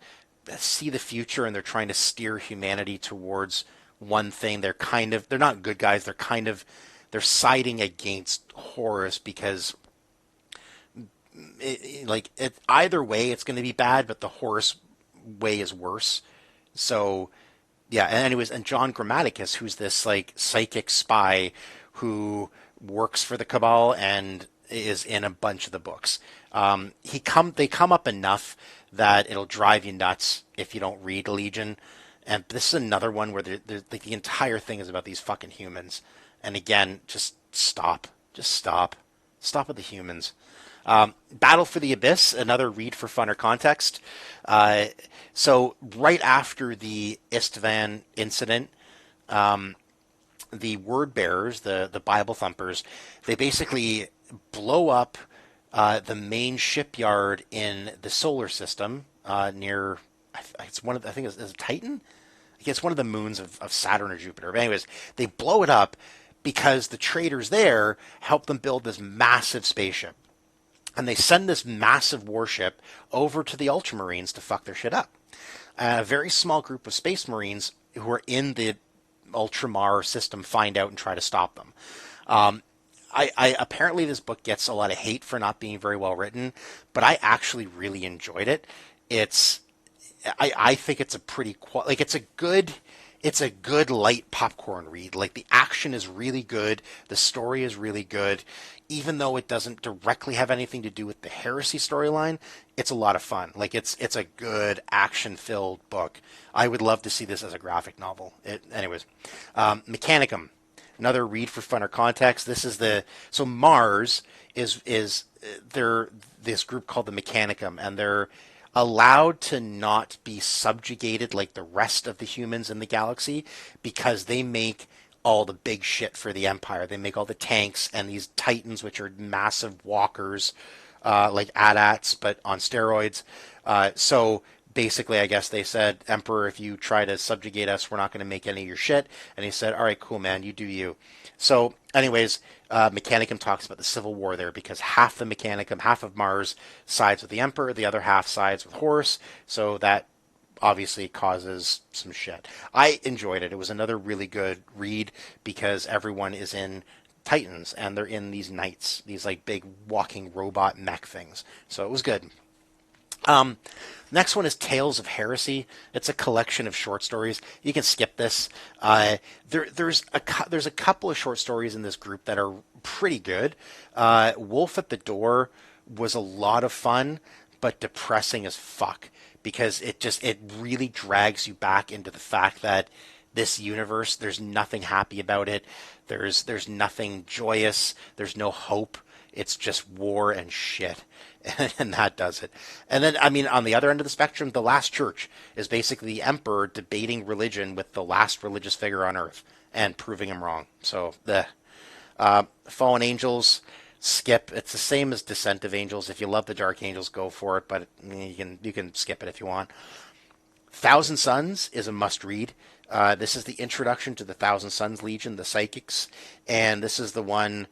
see the future and they're trying to steer humanity towards one thing. They're not good guys. They're siding against Horus because either way it's going to be bad, but the Horus way is worse. So yeah. And anyways, and John Grammaticus, who's this like psychic spy who works for the Cabal and is in a bunch of the books. They come up enough that it'll drive you nuts if you don't read Legion. And this is another one where the entire thing is about these fucking humans. And again, just stop. Just stop. Stop with the humans. Battle for the Abyss, another read for fun or context. So right after the Istvan incident, the word bearers, the Bible thumpers, they basically blow up the main shipyard in the solar system near. It's one of I think it's Titan. It's one of the moons of Saturn or Jupiter. But anyways, they blow it up because the traders there help them build this massive spaceship, and they send this massive warship over to the Ultramarines to fuck their shit up. A very small group of Space Marines who are in the Ultramar system find out and try to stop them. I apparently this book gets a lot of hate for not being very well written, but I actually really enjoyed it. It's I think it's a like it's a good light popcorn read. Like the action is really good, the story is really good, even though it doesn't directly have anything to do with the Heresy storyline. It's a lot of fun. Like it's a good action filled book. I would love to see this as a graphic novel. Anyways, Mechanicum. Another read for fun or context. This is so Mars is they're this group called the Mechanicum, and they're allowed to not be subjugated like the rest of the humans in the galaxy because they make all the big shit for the Empire. They make all the tanks and these Titans, which are massive walkers, like AT-ATs, but on steroids. So basically, I guess they said, Emperor, if you try to subjugate us, we're not going to make any of your shit. And he said, all right, cool, man, you do you. So, anyways, Mechanicum talks about the civil war there because half the Mechanicum, half of Mars sides with the Emperor, the other half sides with Horus. So that obviously causes some shit. I enjoyed it. It was another really good read because everyone is in Titans and they're in these knights, these like big walking robot mech things. So it was good. Next one is Tales of Heresy. It's a collection of short stories. You can skip this. There's a couple of short stories in this group that are pretty good. Wolf at the Door was a lot of fun, but depressing as fuck because it really drags you back into the fact that this universe, there's nothing happy about it. There's nothing joyous. There's no hope. It's just war and shit. And that does it. And then, I mean, on the other end of the spectrum, The Last Church is basically the Emperor debating religion with the last religious figure on Earth and proving him wrong. So, the Fallen Angels, skip. It's the same as Descent of Angels. If you love the Dark Angels, go for it, but you can skip it if you want. Thousand Sons is a must-read. This is the introduction to the Thousand Sons Legion, the Psychics, and this is the one...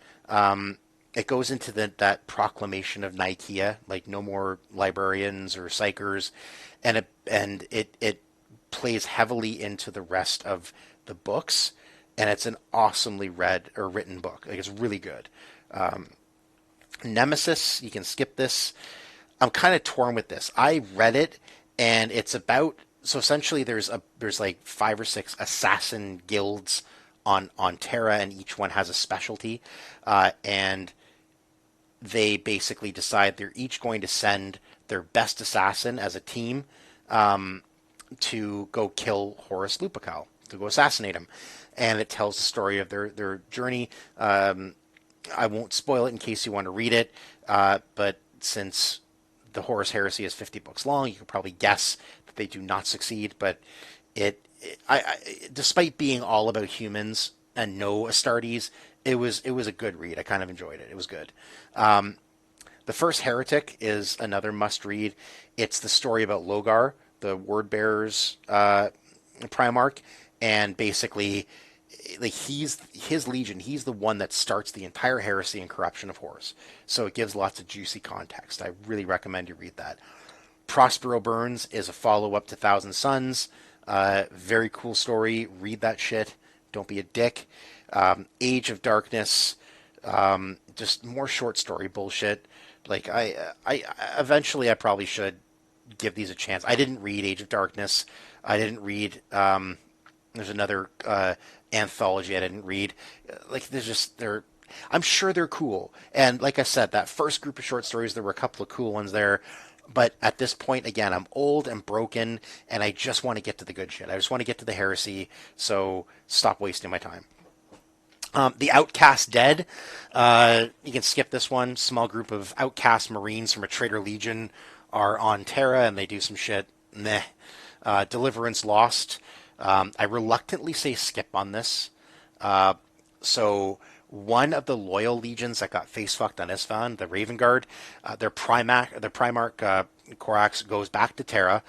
it goes into that proclamation of Nicaea, like no more librarians or psychers, and it plays heavily into the rest of the books, and it's an awesomely read or written book. Like it's really good. Nemesis, you can skip this. I'm kind of torn with this. I read it, and it's about essentially there's like 5 or 6 assassin guilds on Terra, and each one has a specialty, and they basically decide they're each going to send their best assassin as a team to go kill Horus Lupercal, to go assassinate him. And it tells the story of their journey. I won't spoil it in case you want to read it, but since the Horus Heresy is 50 books long, you could probably guess that they do not succeed. But despite being all about humans and no Astartes, it was a good read. I kind of enjoyed it. It was good. The First Heretic is another must-read. It's the story about Logar, the Word-Bearer's Primarch, and basically, like his legion. He's the one that starts the entire heresy and corruption of Horus. So it gives lots of juicy context. I really recommend you read that. Prospero Burns is a follow-up to Thousand Sons. Very cool story. Read that shit. Don't be a dick. Age of Darkness, just more short story bullshit. Like I eventually I probably should give these a chance. I didn't read Age of Darkness. I didn't read. There's another anthology I didn't read. Like I'm sure they're cool. And like I said, that first group of short stories, there were a couple of cool ones there. But at this point, again, I'm old and broken, and I just want to get to the good shit. I just want to get to the heresy. So stop wasting my time. The Outcast Dead, you can skip this one. Small group of outcast Marines from a traitor legion are on Terra, and they do some shit. Meh. Deliverance Lost. I reluctantly say skip on this. So one of the loyal legions that got face fucked on Isfahan, the Raven Guard, their Primarch Korax goes back to Terra,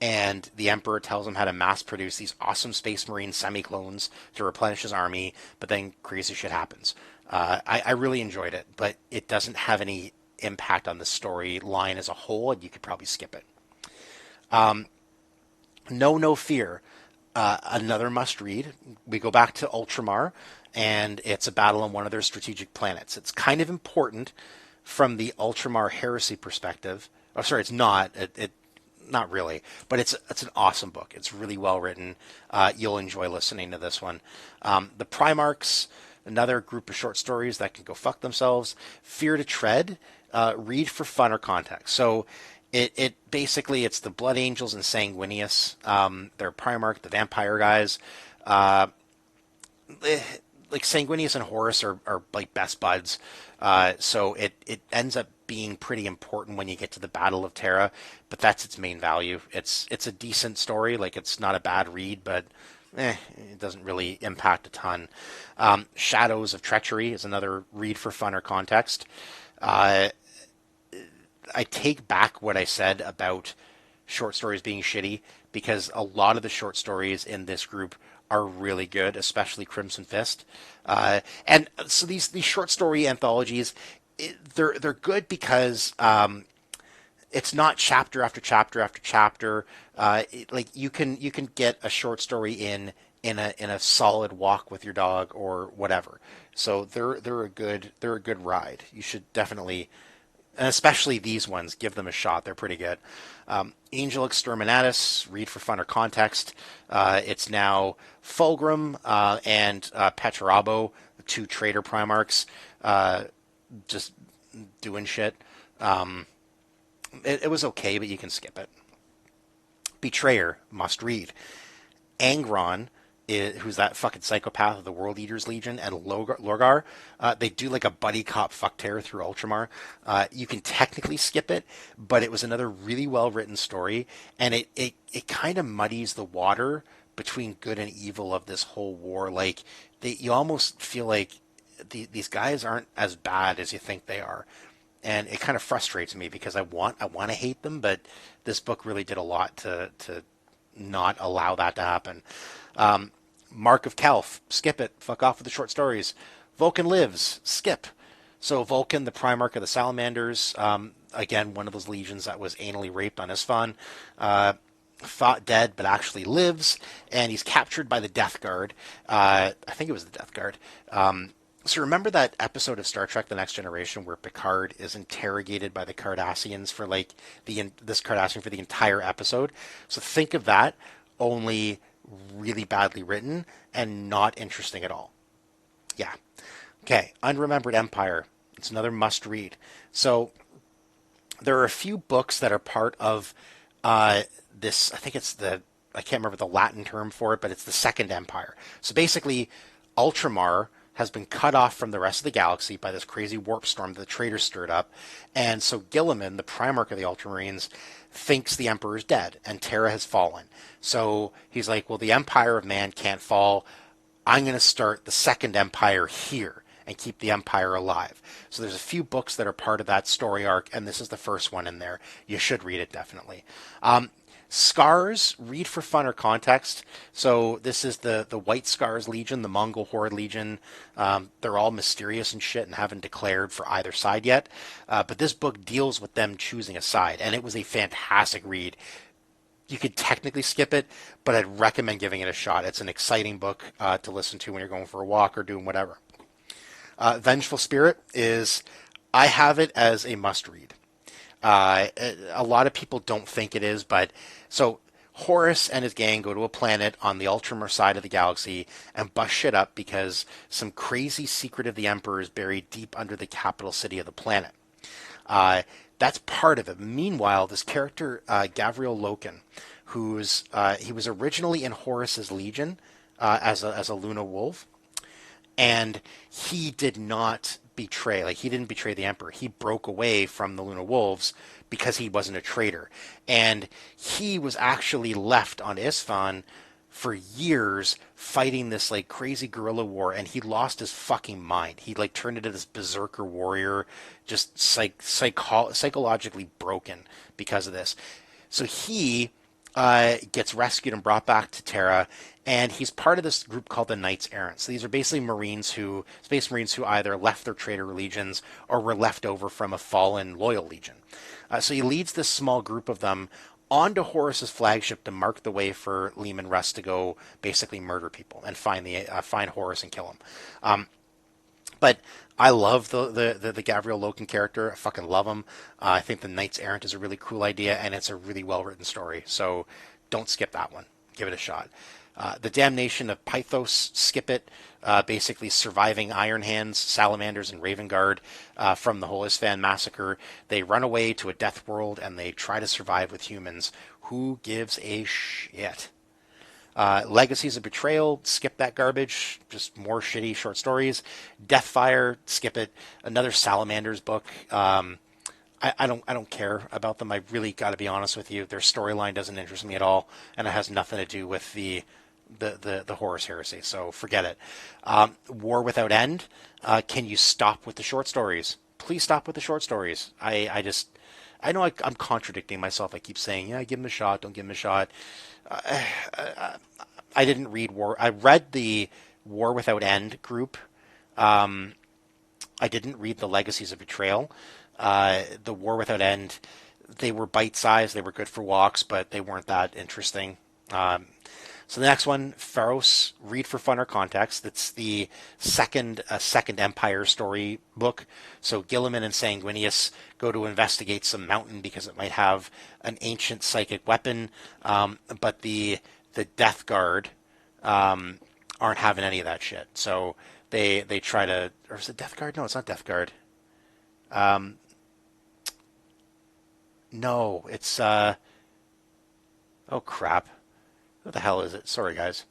and the Emperor tells him how to mass produce these awesome Space Marine semi-clones to replenish his army, but then crazy shit happens. I really enjoyed it, but it doesn't have any impact on the storyline as a whole, and you could probably skip it. No Fear. Another must read. We go back to Ultramar, and it's a battle on one of their strategic planets. It's kind of important from the Ultramar Heresy perspective. Oh, sorry, it's not. It not really, but it's an awesome book. It's really well written. You'll enjoy listening to this one. The Primarchs, another group of short stories that can go fuck themselves. Fear to Tread, read for fun or context. So it basically it's the Blood Angels and Sanguinius. They're Primarch, the vampire guys. Like Sanguinius and Horus are like best buds. So it ends up being pretty important when you get to the Battle of Terra, but that's its main value. It's a decent story, like it's not a bad read, but it doesn't really impact a ton. Shadows of Treachery is another read for fun or context. I take back what I said about short stories being shitty because a lot of the short stories in this group are really good, especially Crimson Fist. And so these short story anthologies, they're good because it's not chapter after chapter after chapter. Like you can get a short story in a solid walk with your dog or whatever. So they're a good ride. You should definitely, and especially these ones, give them a shot. They're pretty good. Angel Exterminatus, read for fun or context. It's now Fulgrim and Petrarabo, the two traitor Primarchs, just doing shit. It was okay, but you can skip it. Betrayer, must read. Angron, who's that fucking psychopath of the World Eaters Legion, and Lorgar, they do like a buddy cop fuck tear through Ultramar. You can technically skip it, but it was another really well written story, and it kind of muddies the water between good and evil of this whole war. Like you almost feel like these guys aren't as bad as you think they are, and it kind of frustrates me because I want to hate them, but this book really did a lot to not allow that to happen. Mark of Kelf, skip it. Fuck off with the short stories. Vulcan Lives, skip. So Vulcan, the Primarch of the Salamanders, again, one of those legions that was anally raped on Isfahan, thought dead but actually lives, and he's captured by the Death Guard. I think it was the Death Guard. So remember that episode of Star Trek: The Next Generation where Picard is interrogated by the Cardassians for like this Cardassian for the entire episode? So think of that, only really badly written and not interesting at all. Yeah. Okay, Unremembered Empire. It's another must read. So there are a few books that are part of this. I think it's I can't remember the Latin term for it, but it's the Second Empire. So basically, Ultramar has been cut off from the rest of the galaxy by this crazy warp storm that the traitors stirred up. And so Gilliman, the Primarch of the Ultramarines, thinks the Emperor's dead and Terra has fallen. So he's like, well, the Empire of Man can't fall. I'm going to start the Second Empire here and keep the Empire alive. So there's a few books that are part of that story arc, and this is the first one in there. You should read it, definitely. Scars, read for fun or context. So this is the White Scars Legion, the Mongol Horde Legion. They're all mysterious and shit and haven't declared for either side yet. But this book deals with them choosing a side, and it was a fantastic read. You could technically skip it, but I'd recommend giving it a shot. It's an exciting book to listen to when you're going for a walk or doing whatever. Vengeful Spirit I have it as a must-read. A lot of people don't think it is, but so Horus and his gang go to a planet on the Ultramar side of the galaxy and bust shit up because some crazy secret of the Emperor is buried deep under the capital city of the planet. That's part of it. Meanwhile, this character, Gavriel Loken, he was originally in Horus's Legion as a Luna Wolf, and he did not he didn't betray the Emperor. He broke away from the Luna Wolves because he wasn't a traitor. And he was actually left on Isfahan for years fighting this like crazy guerrilla war, and he lost his fucking mind. He like turned into this berserker warrior, just psychologically broken because of this. So he gets rescued and brought back to Terra, and he's part of this group called the Knights Errant. So these are basically Space Marines who either left their traitor legions or were left over from a fallen loyal legion. So he leads this small group of them onto Horus's flagship to mark the way for Leman Russ to go basically murder people and find Horus and kill him. But I love the Gabriel Loken character. I fucking love him. I think the Knights Errant is a really cool idea, and it's a really well written story. So don't skip that one. Give it a shot. The Damnation of Pythos, skip it. Basically surviving Iron Hands, Salamanders, and Raven Guard from the Holisfan massacre. They run away to a death world and they try to survive with humans. Who gives a shit? Legacies of Betrayal, skip that garbage. Just more shitty short stories. Deathfire, skip it. Another Salamanders book. I don't care about them. I really got to be honest with you. Their storyline doesn't interest me at all, and it has nothing to do with the Horus Heresy. So forget it. War Without End. Can you stop with the short stories? Please stop with the short stories. I know I'm contradicting myself. I keep saying, yeah, give him a shot. Don't give him a shot. I didn't read War. I read the War Without End group. I didn't read the Legacies of Betrayal. The War Without End, they were bite-sized. They were good for walks, but they weren't that interesting. So the next one, Pharos, read for fun or context. It's the second Empire story book. So Gilliman and Sanguinius go to investigate some mountain because it might have an ancient psychic weapon, but the Death Guard aren't having any of that shit. So they try to, or is it Death Guard? No, it's not Death Guard. No, it's oh crap. What the hell is it? Sorry, guys.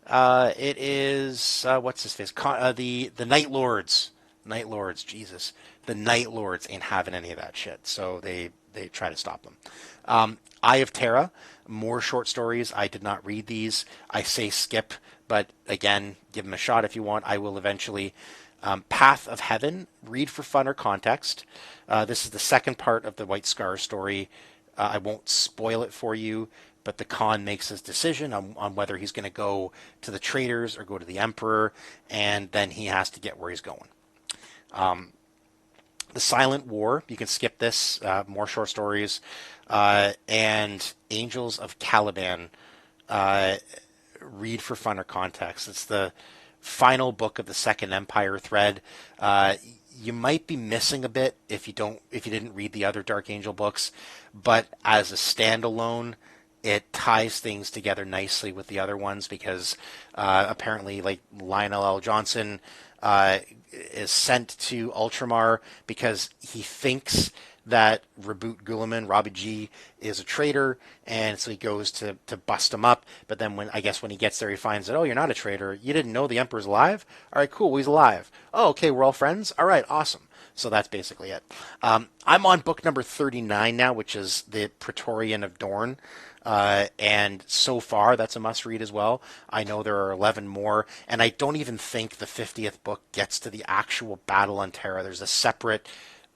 It is what's his face? The Night Lords. Night Lords. Jesus, the Night Lords ain't having any of that shit. So they try to stop them. Eye of Terra. More short stories. I did not read these. I say skip, but again, give them a shot if you want. I will eventually. Path of Heaven. Read for fun or context. This is the second part of the White Scar story. I won't spoil it for you. But the Khan makes his decision on whether he's going to go to the traitors or go to the Emperor, and then he has to get where he's going. The Silent War, you can skip this, more short stories, and Angels of Caliban, read for fun or context. It's the final book of the Second Empire thread. You might be missing a bit if you didn't read the other Dark Angel books, but as a standalone, it ties things together nicely with the other ones because apparently, like Lionel L. Johnson is sent to Ultramar because he thinks that Reboot Guilliman, Robbie G, is a traitor, and so he goes to bust him up. But then when he gets there, he finds that, oh, you're not a traitor. You didn't know the Emperor's alive? All right, cool. Well, he's alive. Oh, okay, we're all friends? All right, awesome. So that's basically it. I'm on book number 39 now, which is the Praetorian of Dorne. And so far, that's a must-read as well. I know there are 11 more, and I don't even think the 50th book gets to the actual battle on Terra. There's a separate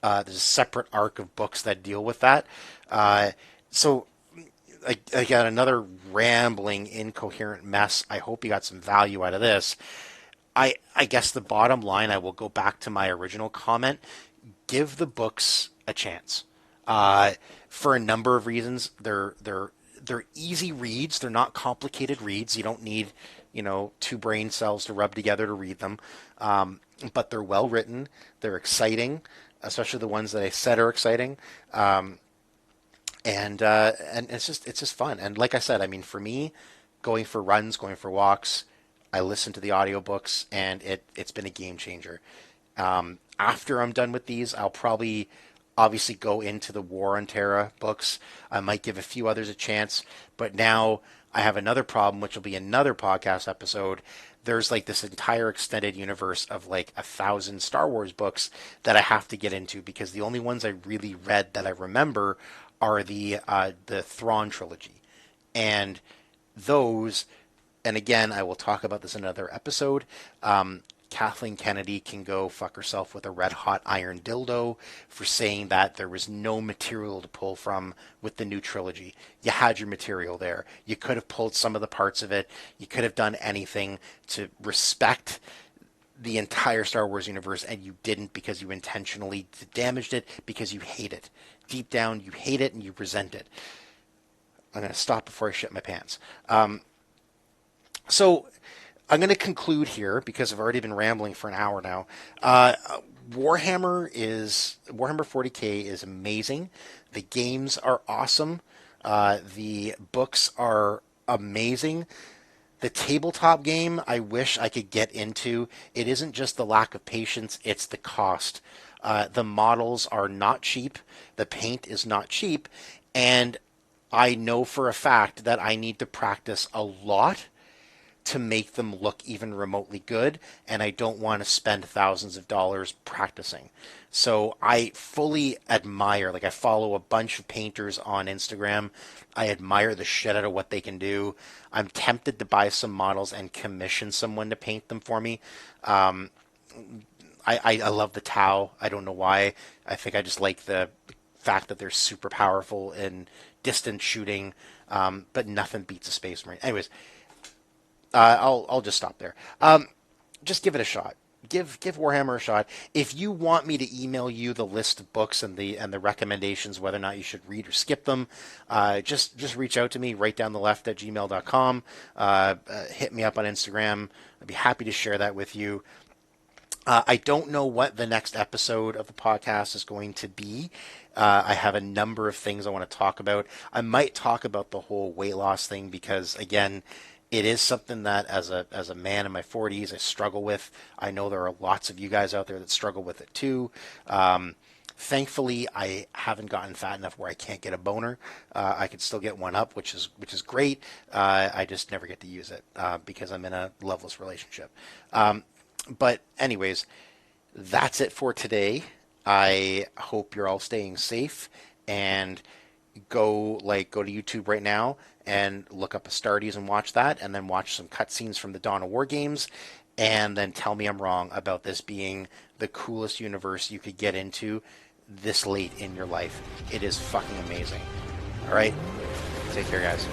arc of books that deal with that. So I got another rambling, incoherent mess. I hope you got some value out of this. I guess the bottom line, I will go back to my original comment. Give the books a chance. For a number of reasons, they're easy reads. They're not complicated reads. You don't need, two brain cells to rub together to read them. But they're well written. They're exciting, especially the ones that I said are exciting. And it's just fun. And like I said, I mean, for me, going for runs, going for walks, I listen to the audiobooks, and it's been a game changer. After I'm done with these, I'll probably obviously go into the War on Terra books. I might give a few others a chance, but now I have another problem, which will be another podcast episode. There's like this entire extended universe of like 1,000 Star Wars books that I have to get into because the only ones I really read that I remember are the Thrawn trilogy. And those, and again, I will talk about this in another episode. Kathleen Kennedy can go fuck herself with a red-hot iron dildo for saying that there was no material to pull from with the new trilogy. You had your material there. You could have pulled some of the parts of it. You could have done anything to respect the entire Star Wars universe, and you didn't because you intentionally damaged it because you hate it. Deep down, you hate it and you resent it. I'm going to stop before I shit my pants. So I'm going to conclude here because I've already been rambling for an hour now. Warhammer 40K is amazing. The games are awesome. The books are amazing. The tabletop game, I wish I could get into. It isn't just the lack of patience, it's the cost. The models are not cheap. The paint is not cheap. And I know for a fact that I need to practice a lot to make them look even remotely good, and I don't want to spend thousands of dollars practicing. So I fully admire, like I follow a bunch of painters on Instagram. I admire the shit out of what they can do. I'm tempted to buy some models and commission someone to paint them for me. I love the Tau. I don't know why. I think I just like the fact that they're super powerful in distance shooting, but nothing beats a Space Marine. Anyways, I'll just stop there. Just give it a shot. Give Warhammer a shot. If you want me to email you the list of books and the recommendations, whether or not you should read or skip them, just reach out to me, rightdowntheleft@gmail.com. Hit me up on Instagram. I'd be happy to share that with you. I don't know what the next episode of the podcast is going to be. I have a number of things I want to talk about. I might talk about the whole weight loss thing because, again, it is something that as a man in my 40s, I struggle with. I know there are lots of you guys out there that struggle with it too. Thankfully, I haven't gotten fat enough where I can't get a boner. I could still get one up, which is great. I just never get to use it because I'm in a loveless relationship. But anyways, that's it for today. I hope you're all staying safe, and go to YouTube right now and look up Astartes and watch that, and then watch some cutscenes from the Dawn of War games, and then tell me I'm wrong about this being the coolest universe you could get into this late in your life. It is fucking amazing. All right, take care, guys.